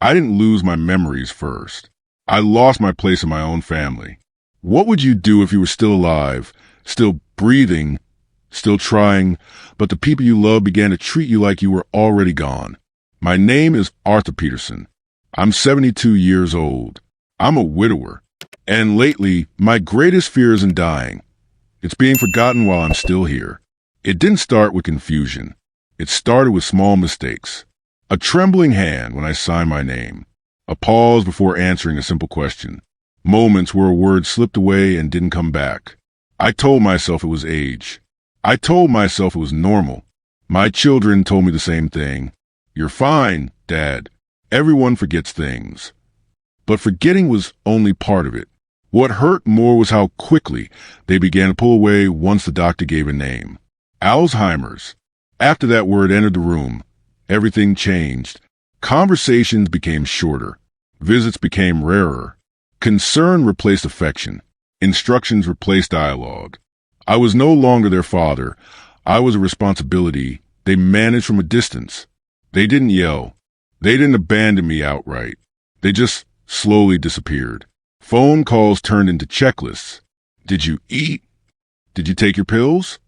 I didn't lose my memories first. I lost my place in my own family. What would you do if you were still alive, still breathing, still trying, but the people you love began to treat you like you were already gone? My name is Arthur Peterson. I'm 72 years old. I'm a widower. And lately, my greatest fear isn't dying. It's being forgotten while I'm still here. It didn't start with confusion. It started with small mistakes. A trembling hand when I signed my name. A pause before answering a simple question. Moments where a word slipped away and didn't come back. I told myself it was age. I told myself it was normal. My children told me the same thing. You're fine, Dad. Everyone forgets things. But forgetting was only part of it. What hurt more was how quickly they began to pull away once the doctor gave a name. Alzheimer's. After that word entered the room, everything changed. Conversations became shorter. Visits became rarer. Concern replaced affection. Instructions replaced dialogue. I was no longer their father. I was a responsibility they managed from a distance. They didn't yell. They didn't abandon me outright. They just slowly disappeared. Phone calls turned into checklists. Did you eat? Did you take your pills?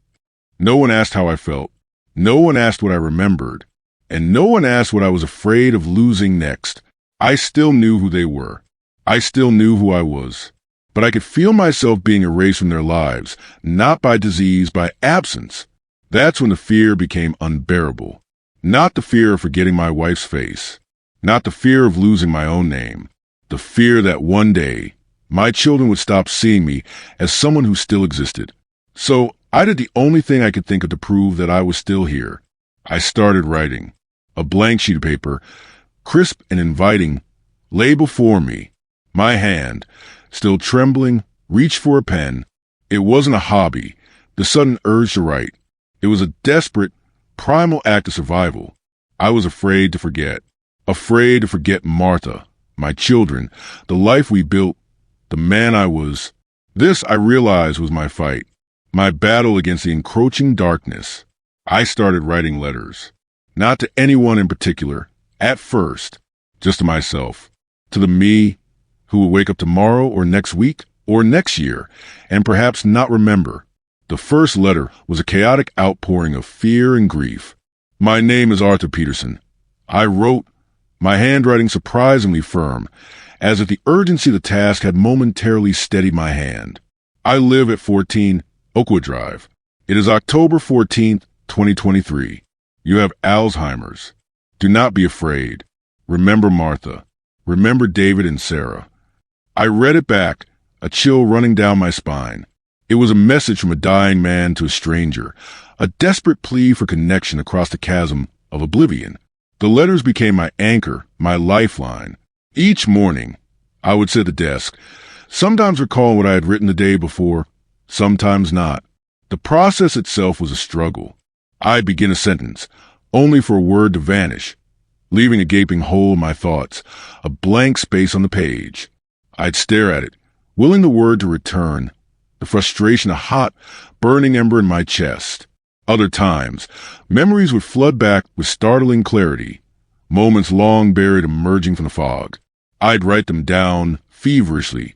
No one asked how I felt. No one asked what I remembered. And no one asked what I was afraid of losing next. I still knew who they were. I still knew who I was. But I could feel myself being erased from their lives, not by disease, by absence. That's when the fear became unbearable. Not the fear of forgetting my wife's face. Not the fear of losing my own name. The fear that one day, my children would stop seeing me as someone who still existed. So I did the only thing I could think of to prove that I was still here. I started writing. A blank sheet of paper, crisp and inviting, lay before me. My hand, still trembling, reached for a pen. It wasn't a hobby, the sudden urge to write. It was a desperate, primal act of survival. I was afraid to forget. Afraid to forget Martha, my children, the life we built, the man I was. This, I realized, was my fight. My battle against the encroaching darkness. I started writing letters. Not to anyone in particular, at first, just to myself. To the me who would wake up tomorrow or next week or next year and perhaps not remember. The first letter was a chaotic outpouring of fear and grief. My name is Arthur Peterson. I wrote, my handwriting surprisingly firm, as if the urgency of the task had momentarily steadied my hand. I live at 14 Oakwood Drive. It is October 14th, 2023. You have Alzheimer's. Do not be afraid. Remember Martha. Remember David and Sarah. I read it back, a chill running down my spine. It was a message from a dying man to a stranger, a desperate plea for connection across the chasm of oblivion. The letters became my anchor, my lifeline. Each morning, I would sit at the desk, sometimes recalling what I had written the day before, sometimes not. The process itself was a struggle. I'd begin a sentence, only for a word to vanish, leaving a gaping hole in my thoughts, a blank space on the page. I'd stare at it, willing the word to return, the frustration a hot, burning ember in my chest. Other times, memories would flood back with startling clarity, moments long buried emerging from the fog. I'd write them down feverishly,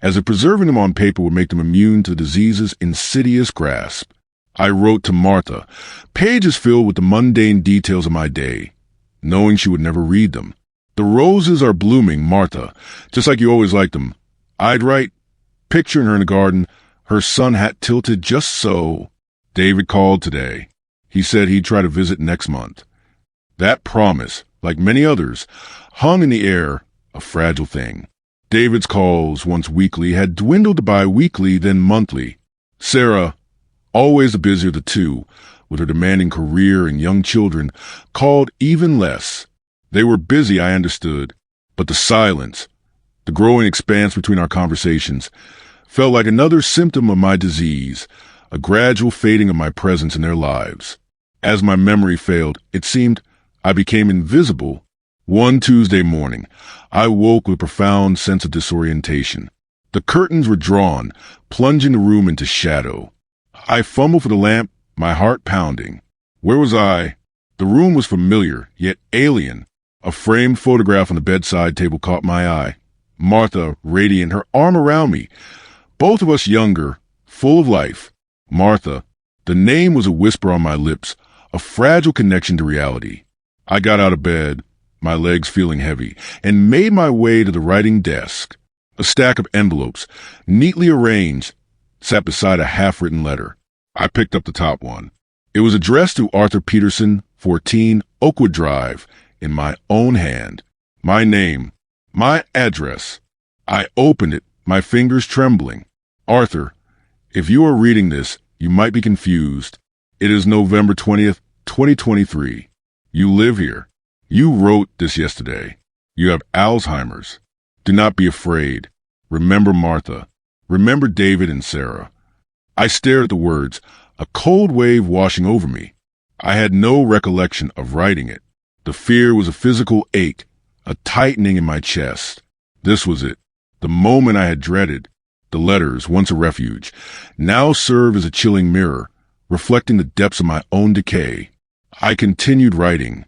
as if preserving them on paper would make them immune to the disease's insidious grasp. I wrote to Martha, pages filled with the mundane details of my day, knowing she would never read them. The roses are blooming, Martha, just like you always liked them. I'd write, picturing her in the garden, her sun hat tilted just so. David called today. He said he'd try to visit next month. That promise, like many others, hung in the air, a fragile thing. David's calls, once weekly, had dwindled to bi-weekly, then monthly. Sarah, always the busier of the two, with her demanding career and young children, called even less. They were busy, I understood, but the silence, the growing expanse between our conversations, felt like another symptom of my disease, a gradual fading of my presence in their lives. As my memory failed, it seemed I became invisible. One Tuesday morning, I woke with a profound sense of disorientation. The curtains were drawn, plunging the room into shadow. I fumbled for the lamp, my heart pounding. Where was I? The room was familiar, yet alien. A framed photograph on the bedside table caught my eye. Martha, radiant, her arm around me. Both of us younger, full of life. Martha. The name was a whisper on my lips, a fragile connection to reality. I got out of bed, my legs feeling heavy, and made my way to the writing desk. A stack of envelopes, neatly arranged, sat beside a half-written letter. I picked up the top one. It was addressed to Arthur Peterson, 14, Oakwood Drive, in my own hand. My name, my address. I opened it, my fingers trembling. Arthur, if you are reading this, you might be confused. It is November 20th, 2023. You live here. You wrote this yesterday. You have Alzheimer's. Do not be afraid. Remember Martha. Remember David and Sarah. I stared at the words, a cold wave washing over me. I had no recollection of writing it. The fear was a physical ache, a tightening in my chest. This was it. The moment I had dreaded. The letters, once a refuge, now serve as a chilling mirror, reflecting the depths of my own decay. I continued writing,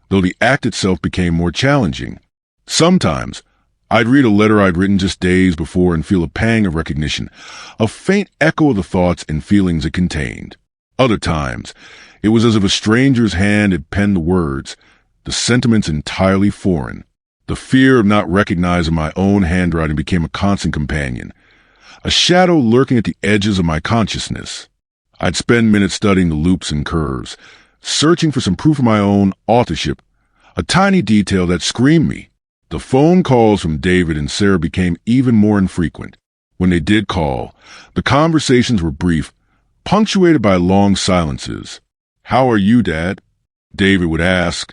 though the act itself became more challenging. Sometimes, I'd read a letter I'd written just days before and feel a pang of recognition, a faint echo of the thoughts and feelings it contained. Other times, it was as if a stranger's hand had penned the words, the sentiments entirely foreign. The fear of not recognizing my own handwriting became a constant companion, a shadow lurking at the edges of my consciousness. I'd spend minutes studying the loops and curves, searching for some proof of my own authorship, a tiny detail that screamed me. The phone calls from David and Sarah became even more infrequent. When they did call, the conversations were brief, punctuated by long silences. "How are you, Dad?" David would ask,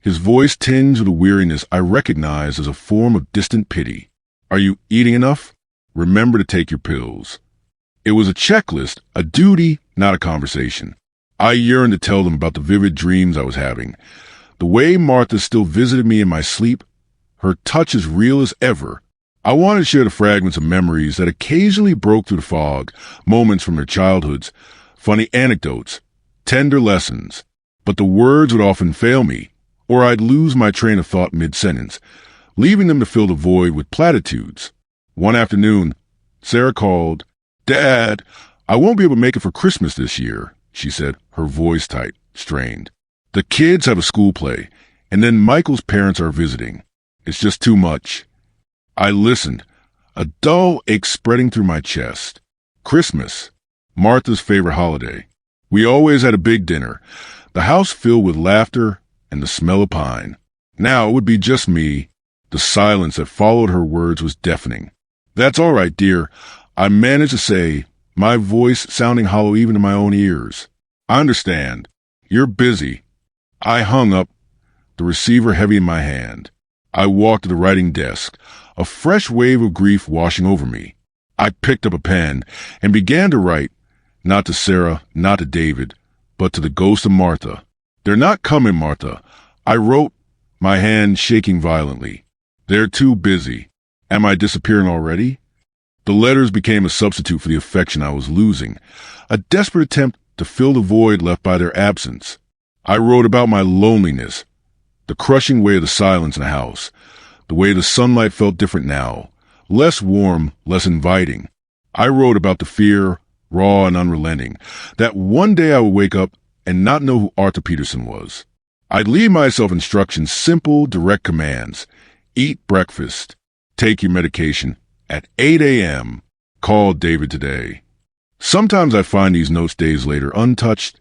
his voice tinged with a weariness I recognized as a form of distant pity. "Are you eating enough? Remember to take your pills." It was a checklist, a duty, not a conversation. I yearned to tell them about the vivid dreams I was having. The way Martha still visited me in my sleep, her touch as real as ever. I wanted to share the fragments of memories that occasionally broke through the fog, moments from their childhoods, funny anecdotes, tender lessons. But the words would often fail me, or I'd lose my train of thought mid-sentence, leaving them to fill the void with platitudes. One afternoon, Sarah called. "Dad, I won't be able to make it for Christmas this year," she said, her voice tight, strained. "The kids have a school play, and then Michael's parents are visiting. It's just too much." I listened, a dull ache spreading through my chest. Christmas, Martha's favorite holiday. We always had a big dinner, the house filled with laughter and the smell of pine. Now it would be just me. The silence that followed her words was deafening. "That's all right, dear," I managed to say, my voice sounding hollow even in my own ears. "I understand. You're busy." I hung up, the receiver heavy in my hand. I walked to the writing desk, a fresh wave of grief washing over me. I picked up a pen and began to write, not to Sarah, not to David, but to the ghost of Martha. "They're not coming, Martha," I wrote, my hand shaking violently. "They're too busy. Am I disappearing already?" The letters became a substitute for the affection I was losing, a desperate attempt to fill the void left by their absence. I wrote about my loneliness, the crushing weight of the silence in the house, the way the sunlight felt different now, less warm, less inviting. I wrote about the fear, raw and unrelenting, that one day I would wake up and not know who Arthur Peterson was. I'd leave myself instructions, simple, direct commands. Eat breakfast. Take your medication. At 8 a.m., call David today. Sometimes I find these notes days later untouched,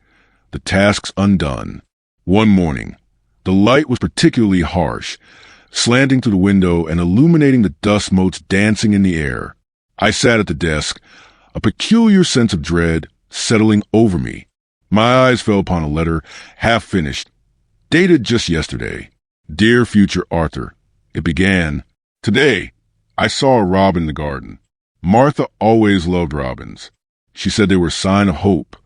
the tasks undone. One morning, the light was particularly harsh, slanting through the window and illuminating the dust motes dancing in the air. I sat at the desk, a peculiar sense of dread settling over me. My eyes fell upon a letter, half finished, dated just yesterday. "Dear future Arthur," it began. "Today, I saw a robin in the garden. Martha always loved robins. She said they were a sign of hope."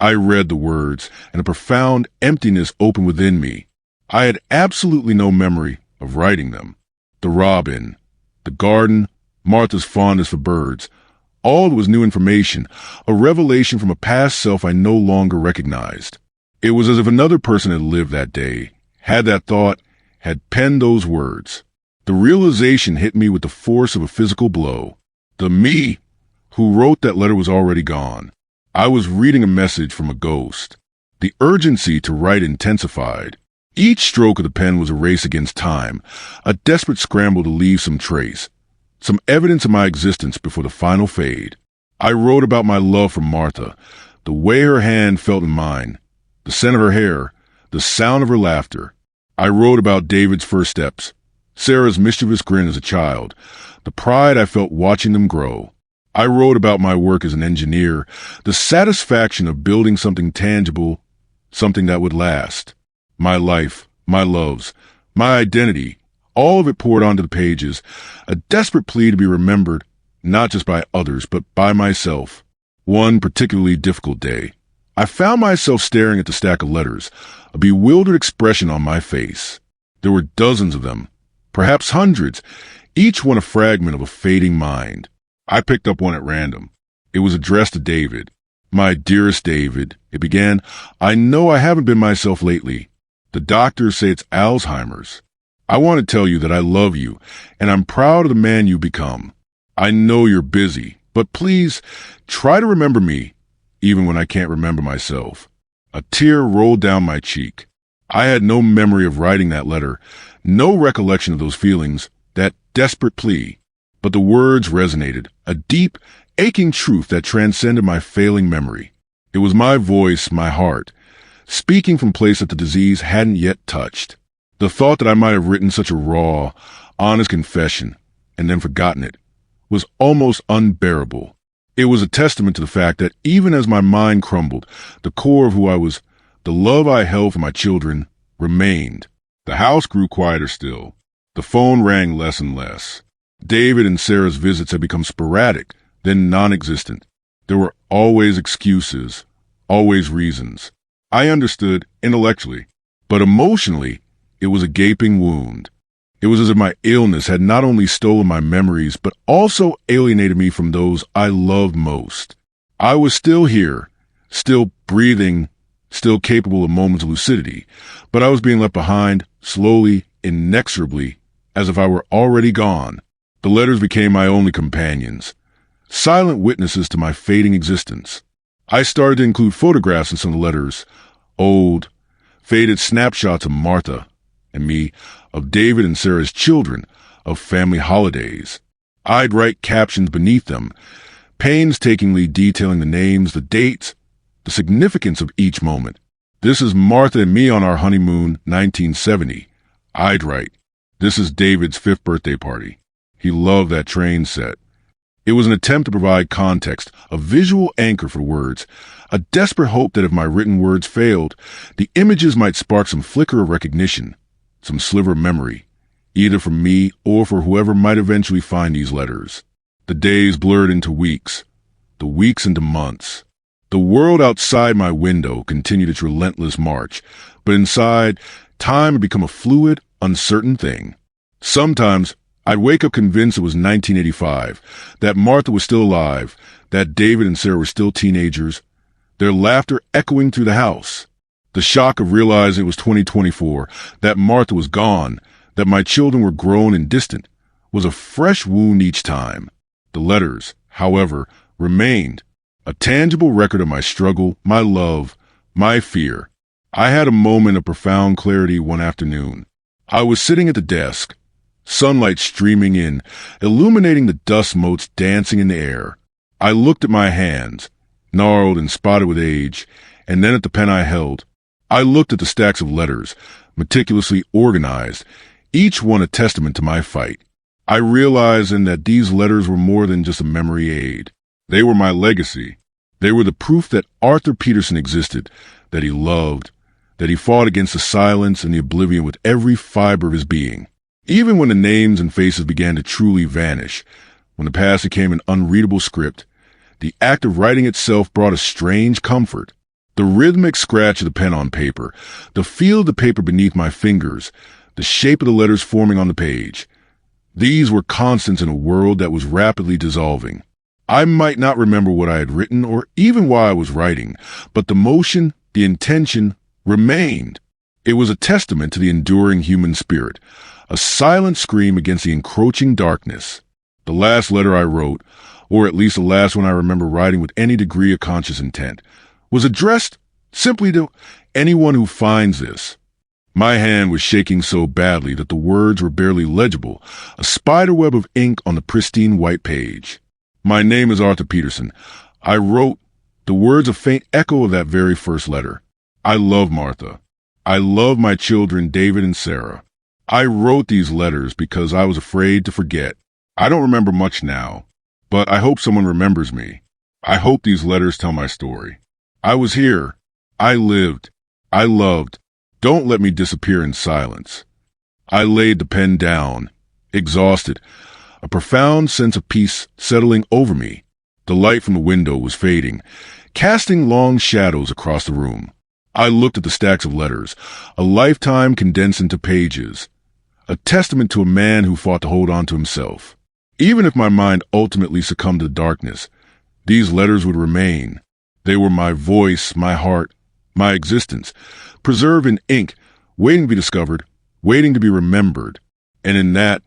I read the words, and a profound emptiness opened within me. I had absolutely no memory of writing them. The robin, the garden, Martha's fondness for birds, all was new information, a revelation from a past self I no longer recognized. It was as if another person had lived that day, had that thought, had penned those words. The realization hit me with the force of a physical blow. The me who wrote that letter was already gone. I was reading a message from a ghost. The urgency to write intensified. Each stroke of the pen was a race against time, a desperate scramble to leave some trace, some evidence of my existence before the final fade. I wrote about my love for Martha, the way her hand felt in mine, the scent of her hair, the sound of her laughter. I wrote about David's first steps, Sarah's mischievous grin as a child, the pride I felt watching them grow. I wrote about my work as an engineer, the satisfaction of building something tangible, something that would last. My life, my loves, my identity, all of it poured onto the pages, a desperate plea to be remembered, not just by others, but by myself. One particularly difficult day, I found myself staring at the stack of letters, a bewildered expression on my face. There were dozens of them, perhaps hundreds, each one a fragment of a fading mind. I picked up one at random. It was addressed to David. My dearest David, it began, I know I haven't been myself lately. The doctors say it's Alzheimer's. I want to tell you that I love you, and I'm proud of the man you become. I know you're busy, but please try to remember me, even when I can't remember myself. A tear rolled down my cheek. I had no memory of writing that letter, no recollection of those feelings, that desperate plea. But the words resonated, a deep, aching truth that transcended my failing memory. It was my voice, my heart, speaking from a place that the disease hadn't yet touched. The thought that I might have written such a raw, honest confession, and then forgotten it, was almost unbearable. It was a testament to the fact that even as my mind crumbled, the core of who I was, the love I held for my children, remained. The house grew quieter still. The phone rang less and less. David and Sarah's visits had become sporadic, then non-existent. There were always excuses, always reasons. I understood intellectually, but emotionally, it was a gaping wound. It was as if my illness had not only stolen my memories, but also alienated me from those I loved most. I was still here, still breathing, still capable of moments of lucidity, but I was being left behind, slowly, inexorably, as if I were already gone. The letters became my only companions, silent witnesses to my fading existence. I started to include photographs in some of the letters, old, faded snapshots of Martha and me, of David and Sarah's children, of family holidays. I'd write captions beneath them, painstakingly detailing the names, the dates, the significance of each moment. This is Martha and me on our honeymoon, 1970. I'd write, this is David's 5th birthday party. He loved that train set. It was an attempt to provide context, a visual anchor for words, a desperate hope that if my written words failed, the images might spark some flicker of recognition, some sliver of memory, either for me or for whoever might eventually find these letters. The days blurred into weeks, the weeks into months. The world outside my window continued its relentless march, but inside, time had become a fluid, uncertain thing. Sometimes, I'd wake up convinced it was 1985, that Martha was still alive, that David and Sarah were still teenagers, their laughter echoing through the house. The shock of realizing it was 2024, that Martha was gone, that my children were grown and distant, was a fresh wound each time. The letters, however, remained, a tangible record of my struggle, my love, my fear. I had a moment of profound clarity one afternoon. I was sitting at the desk, sunlight streaming in, illuminating the dust motes dancing in the air. I looked at my hands, gnarled and spotted with age, and then at the pen I held. I looked at the stacks of letters, meticulously organized, each one a testament to my fight. I realized then that these letters were more than just a memory aid. They were my legacy. They were the proof that Arthur Peterson existed, that he loved, that he fought against the silence and the oblivion with every fiber of his being. Even when the names and faces began to truly vanish, when the past became an unreadable script, the act of writing itself brought a strange comfort. The rhythmic scratch of the pen on paper, the feel of the paper beneath my fingers, the shape of the letters forming on the page. These were constants in a world that was rapidly dissolving. I might not remember what I had written or even why I was writing, but the motion, the intention, remained. It was a testament to the enduring human spirit, a silent scream against the encroaching darkness. The last letter I wrote, or at least the last one I remember writing with any degree of conscious intent, was addressed simply to anyone who finds this. My hand was shaking so badly that the words were barely legible, a spiderweb of ink on the pristine white page. My name is Arthur Peterson. I wrote the words, a faint echo of that very first letter. I love Martha. I love my children, David and Sarah. I wrote these letters because I was afraid to forget. I don't remember much now, but I hope someone remembers me. I hope these letters tell my story. I was here. I lived. I loved. Don't let me disappear in silence. I laid the pen down, exhausted, a profound sense of peace settling over me. The light from the window was fading, casting long shadows across the room. I looked at the stacks of letters, a lifetime condensed into pages, a testament to a man who fought to hold on to himself. Even if my mind ultimately succumbed to darkness, these letters would remain. They were my voice, my heart, my existence, preserved in ink, waiting to be discovered, waiting to be remembered. And in that,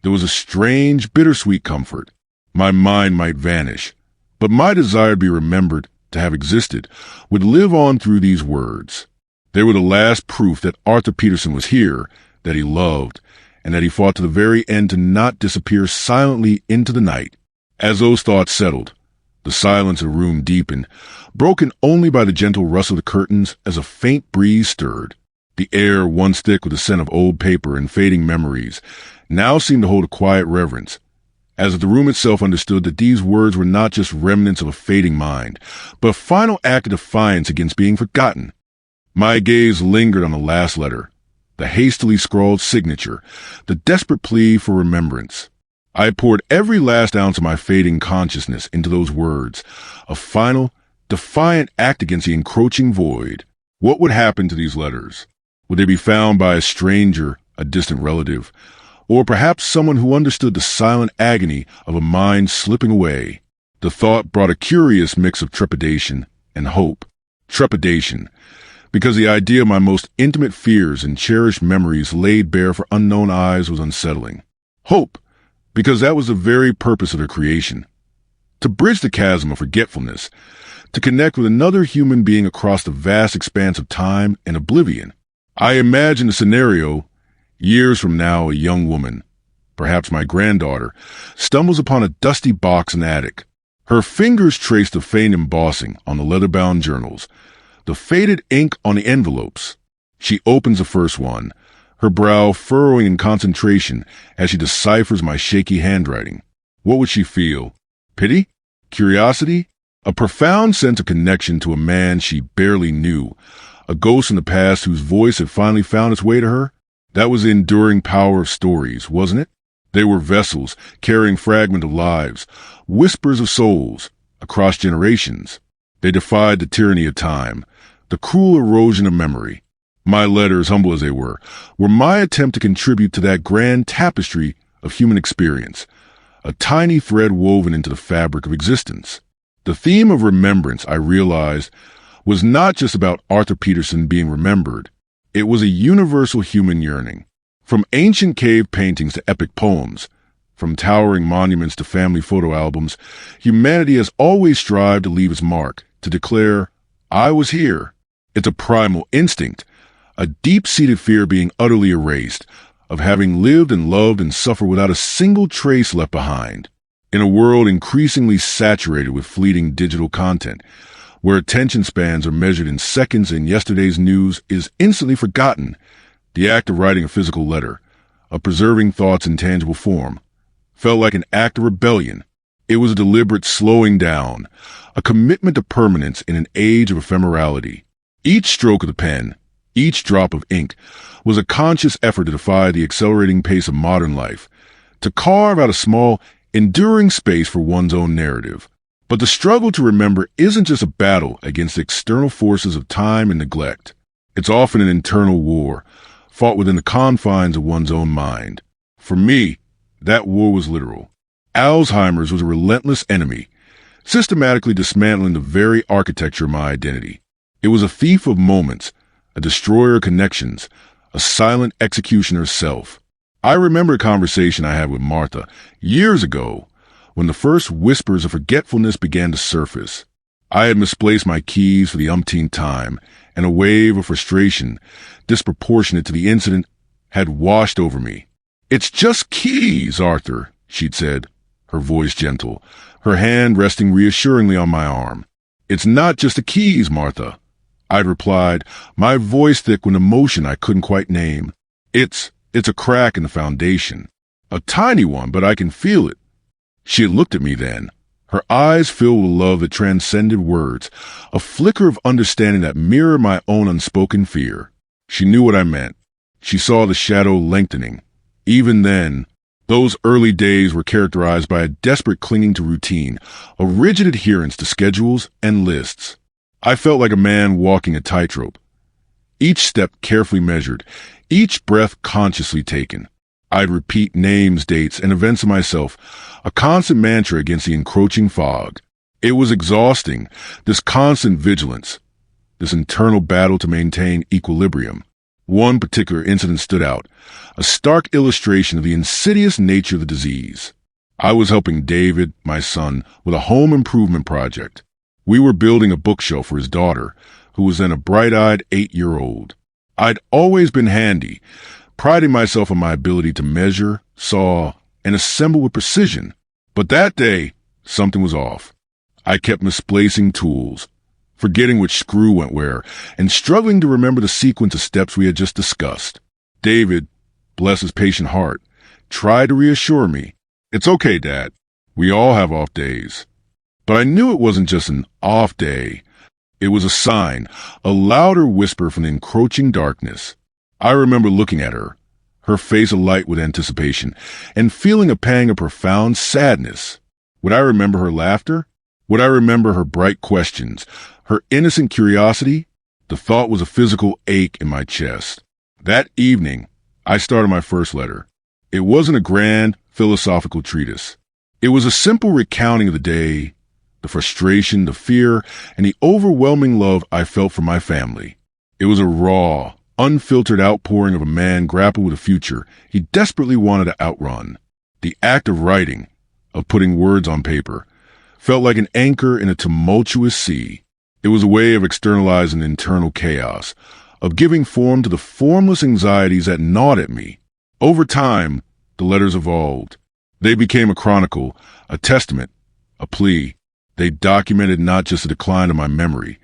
there was a strange, bittersweet comfort. My mind might vanish, but my desire to be remembered, to have existed, would live on through these words. They were the last proof that Arthur Peterson was here, that he loved, and that he fought to the very end to not disappear silently into the night. As those thoughts settled, the silence of the room deepened, broken only by the gentle rustle of the curtains as a faint breeze stirred. The air, once thick with the scent of old paper and fading memories, now seemed to hold a quiet reverence, as if the room itself understood that these words were not just remnants of a fading mind, but a final act of defiance against being forgotten. My gaze lingered on the last letter, the hastily scrawled signature, the desperate plea for remembrance. I poured every last ounce of my fading consciousness into those words, a final, defiant act against the encroaching void. What would happen to these letters? Would they be found by a stranger, a distant relative, or perhaps someone who understood the silent agony of a mind slipping away? The thought brought a curious mix of trepidation and hope. Trepidation, because the idea of my most intimate fears and cherished memories laid bare for unknown eyes was unsettling. Hope, because that was the very purpose of their creation. To bridge the chasm of forgetfulness, to connect with another human being across the vast expanse of time and oblivion. I imagined a scenario. Years from now, a young woman, perhaps my granddaughter, stumbles upon a dusty box in the attic. Her fingers trace the faint embossing on the leather-bound journals, the faded ink on the envelopes. She opens the first one, her brow furrowing in concentration as she deciphers my shaky handwriting. What would she feel? Pity? Curiosity? A profound sense of connection to a man she barely knew, a ghost in the past whose voice had finally found its way to her? That was the enduring power of stories, wasn't it? They were vessels carrying fragments of lives, whispers of souls, across generations. They defied the tyranny of time, the cruel erosion of memory. My letters, humble as they were my attempt to contribute to that grand tapestry of human experience, a tiny thread woven into the fabric of existence. The theme of remembrance, I realized, was not just about Arthur Peterson being remembered. It was a universal human yearning. From ancient cave paintings to epic poems, from towering monuments to family photo albums, humanity has always strived to leave its mark, to declare, I was here. It's a primal instinct, a deep-seated fear of being utterly erased, of having lived and loved and suffered without a single trace left behind. In a world increasingly saturated with fleeting digital content, where attention spans are measured in seconds and yesterday's news is instantly forgotten, the act of writing a physical letter, of preserving thoughts in tangible form, felt like an act of rebellion. It was a deliberate slowing down, a commitment to permanence in an age of ephemerality. Each stroke of the pen, each drop of ink, was a conscious effort to defy the accelerating pace of modern life, to carve out a small, enduring space for one's own narrative. But the struggle to remember isn't just a battle against the external forces of time and neglect. It's often an internal war, fought within the confines of one's own mind. For me, that war was literal. Alzheimer's was a relentless enemy, systematically dismantling the very architecture of my identity. It was a thief of moments, a destroyer of connections, a silent executioner of self. I remember a conversation I had with Martha years ago when the first whispers of forgetfulness began to surface. I had misplaced my keys for the umpteenth time, and a wave of frustration, disproportionate to the incident, had washed over me. "It's just keys, Arthur," she'd said, her voice gentle, her hand resting reassuringly on my arm. "It's not just the keys, Martha," I'd replied, my voice thick with emotion I couldn't quite name. It's a crack in the foundation. A tiny one, but I can feel it." She had looked at me then, her eyes filled with love that transcended words, a flicker of understanding that mirrored my own unspoken fear. She knew what I meant. She saw the shadow lengthening. Even then, those early days were characterized by a desperate clinging to routine, a rigid adherence to schedules and lists. I felt like a man walking a tightrope, each step carefully measured, each breath consciously taken. I'd repeat names, dates, and events of myself, a constant mantra against the encroaching fog. It was exhausting, this constant vigilance, this internal battle to maintain equilibrium. One particular incident stood out, a stark illustration of the insidious nature of the disease. I was helping David, my son, with a home improvement project. We were building a bookshelf for his daughter, who was then a bright-eyed 8-year-old. I'd always been handy, priding myself on my ability to measure, saw, and assemble with precision. But that day, something was off. I kept misplacing tools, forgetting which screw went where, and struggling to remember the sequence of steps we had just discussed. David, bless his patient heart, tried to reassure me. "It's okay, Dad. We all have off days." But I knew it wasn't just an off day. It was a sign, a louder whisper from the encroaching darkness. I remember looking at her, her face alight with anticipation, and feeling a pang of profound sadness. Would I remember her laughter? Would I remember her bright questions, her innocent curiosity? The thought was a physical ache in my chest. That evening, I started my first letter. It wasn't a grand, philosophical treatise. It was a simple recounting of the day, the frustration, the fear, and the overwhelming love I felt for my family. It was a raw, unfiltered outpouring of a man grappling with a future he desperately wanted to outrun. The act of writing, of putting words on paper, felt like an anchor in a tumultuous sea. It was a way of externalizing internal chaos, of giving form to the formless anxieties that gnawed at me. Over time, the letters evolved. They became a chronicle, a testament, a plea. They documented not just the decline of my memory,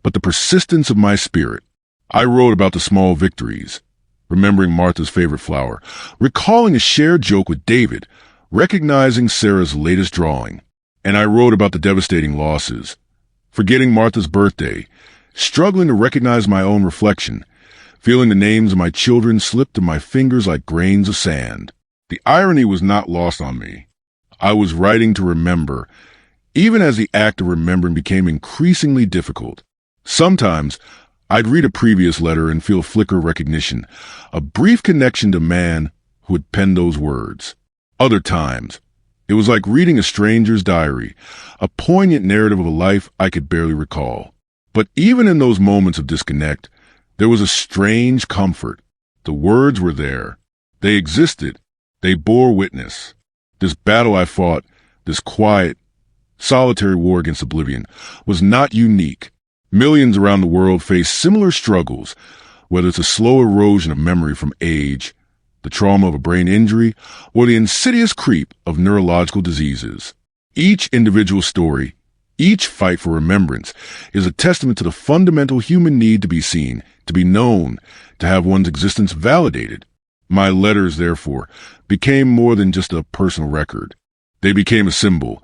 but the persistence of my spirit. I wrote about the small victories, remembering Martha's favorite flower, recalling a shared joke with David, recognizing Sarah's latest drawing. And I wrote about the devastating losses, forgetting Martha's birthday, struggling to recognize my own reflection, feeling the names of my children slip through my fingers like grains of sand. The irony was not lost on me. I was writing to remember, even as the act of remembering became increasingly difficult. Sometimes, I'd read a previous letter and feel a flicker of recognition, a brief connection to man who had penned those words. Other times, it was like reading a stranger's diary, a poignant narrative of a life I could barely recall. But even in those moments of disconnect, there was a strange comfort. The words were there. They existed. They bore witness. This battle I fought, this quiet, solitary war against oblivion, was not unique. Millions around the world face similar struggles, whether it's a slow erosion of memory from age, the trauma of a brain injury, or the insidious creep of neurological diseases. Each individual story, each fight for remembrance, is a testament to the fundamental human need to be seen, to be known, to have one's existence validated. My letters, therefore, became more than just a personal record. They became a symbol,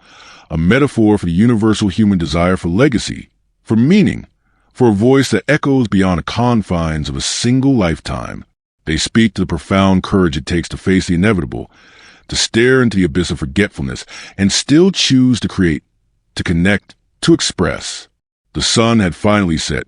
a metaphor for the universal human desire for legacy, for meaning, for a voice that echoes beyond the confines of a single lifetime. They speak to the profound courage it takes to face the inevitable, to stare into the abyss of forgetfulness, and still choose to create, to connect, to express. The sun had finally set,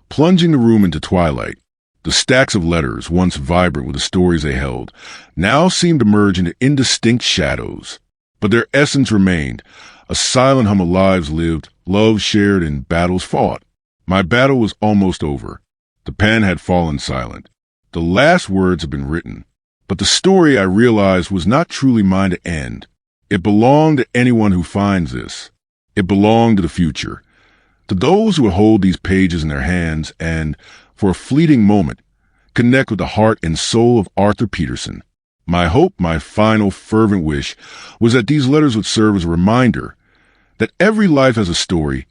plunging the room into twilight. The stacks of letters, once vibrant with the stories they held, now seemed to merge into indistinct shadows. But their essence remained, a silent hum of lives lived, love shared, and battles fought. My battle was almost over. The pen had fallen silent. The last words had been written. But the story, I realized, was not truly mine to end. It belonged to anyone who finds this. It belonged to the future. To those who would hold these pages in their hands and, for a fleeting moment, connect with the heart and soul of Arthur Peterson. My hope, my final fervent wish, was that these letters would serve as a reminder that every life has a story,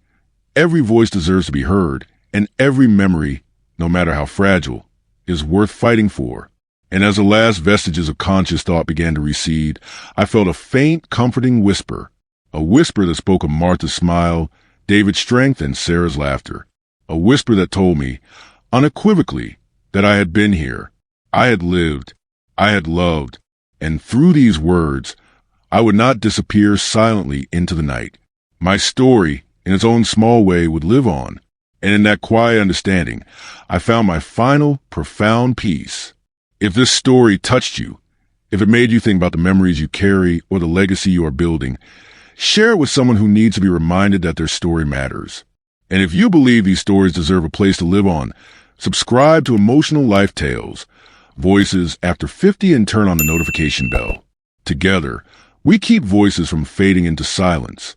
every voice deserves to be heard, and every memory, no matter how fragile, is worth fighting for. And as the last vestiges of conscious thought began to recede, I felt a faint, comforting whisper, a whisper that spoke of Martha's smile, David's strength, and Sarah's laughter, a whisper that told me, unequivocally, that I had been here, I had lived, I had loved, and through these words, I would not disappear silently into the night. My story, in its own small way, would live on, and in that quiet understanding, I found my final, profound peace. If this story touched you, if it made you think about the memories you carry or the legacy you are building, share it with someone who needs to be reminded that their story matters. And if you believe these stories deserve a place to live on, subscribe to Emotional Life Tales, Voices After 50, and turn on the notification bell. Together, we keep voices from fading into silence.